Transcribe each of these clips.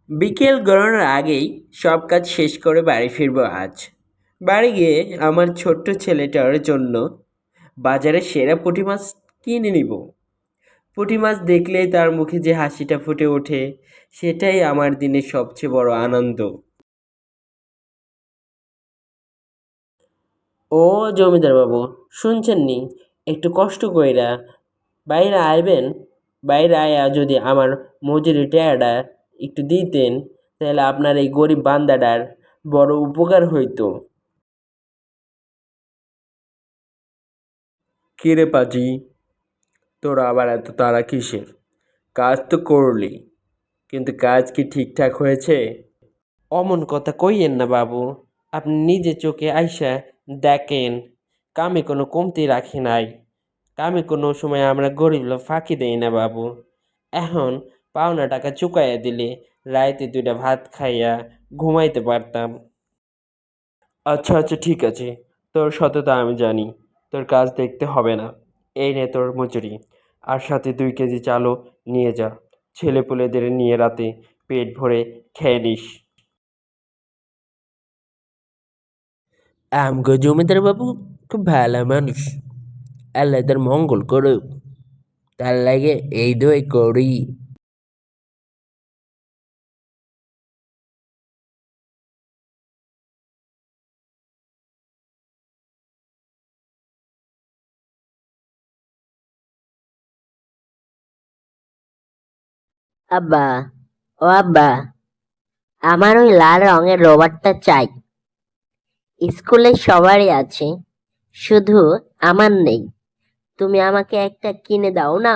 বিকেল গড়ানোর আগেই সব কাজ শেষ করে বাড়ি ফিরবো আজ। বাড়ি গিয়ে আমার ছোট্ট ছেলেটার জন্য বাজারে সেরা পুঁটি মাছ কিনে নিব। পুঁটি মাছ দেখলেই তার মুখে যে হাসিটা ফুটে ওঠে, সেটাই আমার দিনের সবচেয়ে বড় আনন্দ। ও জমিদার বাবু, শুনছেন নি? একটু কষ্ট কইরা বাইরে আইবেন। বাইরে আয়া যদি আমার মজুরি টাকাটা একটু দিতেন, তাহলে আপনার এই গরিব বান্দাটার বড় উপকার হইতো। কিরে পাজি, তোর আবার এত তাড়া কিসের? কাজ তো করলি, কিন্তু কাজ কি ঠিকঠাক হয়েছে? অমন কথা কইয়েন না বাবু। আপনি নিজে চোখে আইসা দেখেন, কামে কোনো কমতি রাখি নাই। কামে কোনো সময় আমরা গরিব লোক ফাঁকি দেই না বাবু। এখন পাওনা টাকা চুকাইয়া দিলে রাইতে দুইটা ভাত খাইয়া ঘুমাইতে পারতাম। আচ্ছা আচ্ছা, ঠিক আছে, তোর সততা আমি জানি। তোর কাজ দেখতে হবে না। এই নে তোর মজুরি, আর সাথে 2 কেজি চালও নিয়ে যা। ছেলেপুলেদের নিয়ে রাতে পেট ভরে খেয়ে নিস। আমগো জমিদার বাবু খুব ভালো মানুষ, আল্লাহ তার মঙ্গল করুক, তার লাগে এই দই করি। আব্বা, ও আব্বা, আমার ওই লাল রঙের রবারটা চাই। স্কুলে সবারই আছে, শুধু আমার নেই। তুমি আমাকে একটা কিনে দাও না?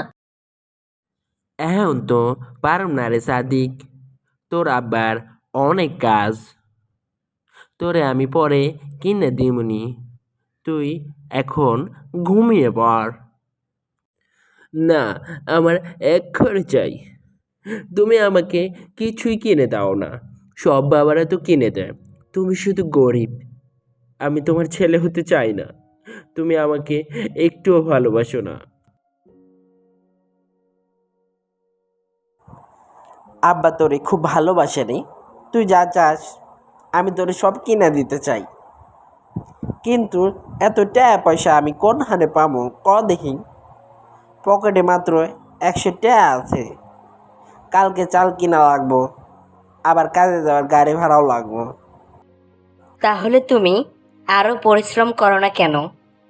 এখন তো পারম না রে সাদিক, তোর আব্বার অনেক কাজ। তোরে আমি পরে কিনে দিমুনি, তুই এখন ঘুমিয়ে পড়। না, আমার এক্ষুনি চাই। তুমি আমাকে কিছুই কিনে দাও না। সব বাবারা তো কিনে দেয়, তুমি শুধু গরিব। আমি তোমার ছেলে হতে চাই না, তুমি আমাকে একটুও ভালোবাসো না। আব্বা তোরে খুব ভালোবাসে রে। তুই যা চাস আমি তোরে সব কিনা দিতে চাই, কিন্তু এত টাকা পয়সা আমি কোন হারে পাবো ক দেখি। পকেটে মাত্র 100 টাকা আছে। কালকে চাল কিনা লাগবো, আবার কাজে যাওয়ার গাড়ি ভাড়াও লাগবো। তাহলে তুমি আরো পরিশ্রম করো না কেন?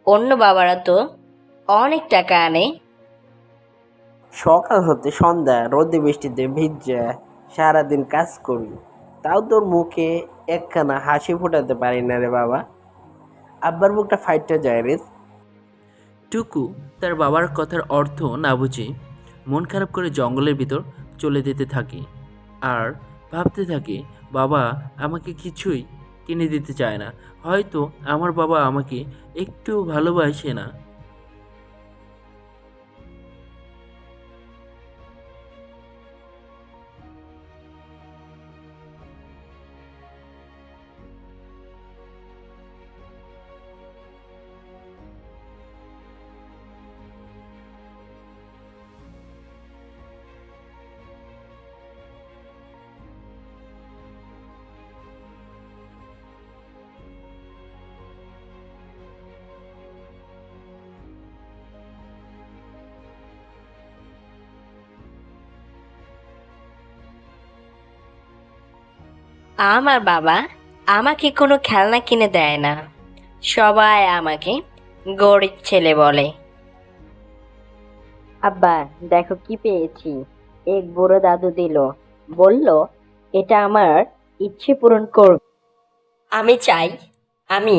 অন্য বাবারা তো অনেক টাকা আনে। সকাল হতে সন্ধ্যা রোদে বৃষ্টিতে ভিজা সারাদিন কাজ করি, তাও তোর মুখে একখানা হাসি ফোটাতে পারি না রে বাবা। আব্বার মুখটা ফাইটটা যায় রে। টুকু তার বাবার কথার অর্থ না বুঝে মন খারাপ করে জঙ্গলের ভিতর চলে যেতে থাকে, আর ভাবতে থাকে, বাবা আমাকে কিছুই কিনে দিতে চায় না, হয়তো আমার বাবা আমাকে একটু ভালোবাসে না। আমার বাবা আমাকে কোনো খেলনা কিনে দেয় না। সবাই আমাকে গরিব ছেলে বলে। আব্বা, দেখো কি পেয়েছি। এক বুড়ো দাদু দিল, বলল এটা আমার ইচ্ছে পূরণ করবে। আমি চাই আমি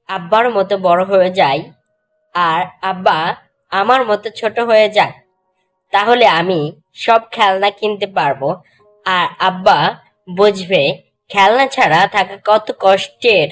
আব্বার মতো বড় হয়ে যাই, আর আব্বা আমার মতো ছোট হয়ে যাক। তাহলে আমি সব খেলনা কিনতে পারবো, আর আব্বা বুঝবে খেলনা ছাড়া থাকা কত কষ্টের।